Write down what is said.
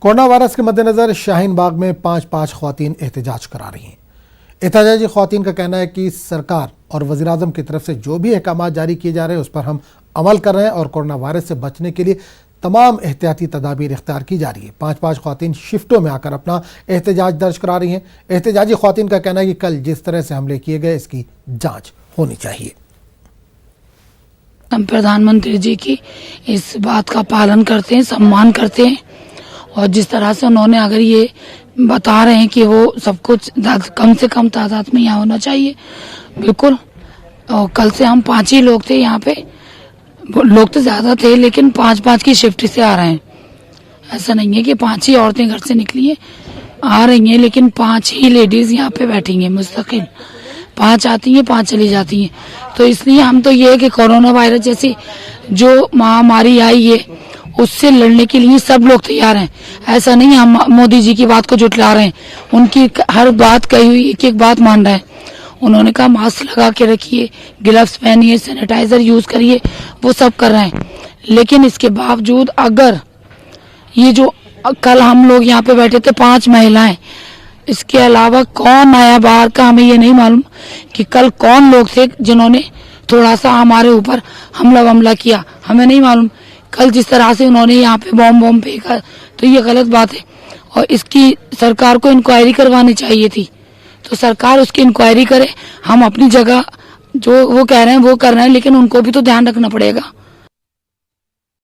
Corona virus के मद्देनजर शाहीन बाग में 5 ख्वातीन एहतजाज करा रही हैं। एहतजाजी ख्वातीन का कहना है कि सरकार और वज़ीर-ए-आज़म की तरफ से जो भी अहकाम जारी किए जा रहे हैं उस पर हम अमल कर रहे हैं और कोरोना वायरस से बचने के लिए तमाम एहतियाती तदाबीर इख्तियार की जा रही है। 5 ख्वातीन शिफ्टों में आकर अपना एहतजाज दर्ज करा रही हैं। एहतजाजी ख्वातीन का कहना है कि कल जिस तरह से हमले किए गए इसकी जाँच होनी चाहिए। हम प्रधानमंत्री जी की इस बात का पालन करते हैं, सम्मान करते हैं और जिस तरह से उन्होंने अगर ये बता रहे हैं कि वो सब कुछ कम से कम तादाद में यहाँ होना चाहिए, बिल्कुल। और कल से हम 5 ही लोग थे यहाँ पे, लोग तो ज़्यादा थे लेकिन 5 की शिफ्ट से आ रहे हैं। ऐसा नहीं है कि 5 ही औरतें घर से निकली हैं, आ रही हैं, लेकिन 5 ही लेडीज़ यहाँ पे बैठेंगे मुस्तकिल। 5 आती हैं, 5 चली जाती हैं। तो इसलिए हम तो ये है कि कोरोना वायरस जैसी जो महामारी आई है उससे लड़ने के लिए सब लोग तैयार हैं। ऐसा नहीं हम मोदी जी की बात को जुटला रहे हैं, उनकी हर बात कही हुई एक बात मान रहे हैं। उन्होंने कहा मास्क लगा के रखिए, ग्लव्स पहनिए, सैनिटाइजर यूज करिए, वो सब कर रहे हैं। लेकिन इसके बावजूद अगर ये जो कल हम लोग यहाँ पे बैठे थे 5 महिलाएं, इसके अलावा कौन आया बाहर का हमें ये नहीं मालूम कि कल कौन लोग थे जिन्होंने थोड़ा सा हमारे ऊपर हमला किया, हमें नहीं मालूम। कल जिस तरह से उन्होंने यहाँ पे बॉम्ब फेंका तो ये गलत बात है और इसकी सरकार को इंक्वायरी करवानी चाहिए थी। तो सरकार उसकी इंक्वायरी करे। हम अपनी जगह जो वो कह रहे हैं वो कर रहे हैं, लेकिन उनको भी तो ध्यान रखना पड़ेगा।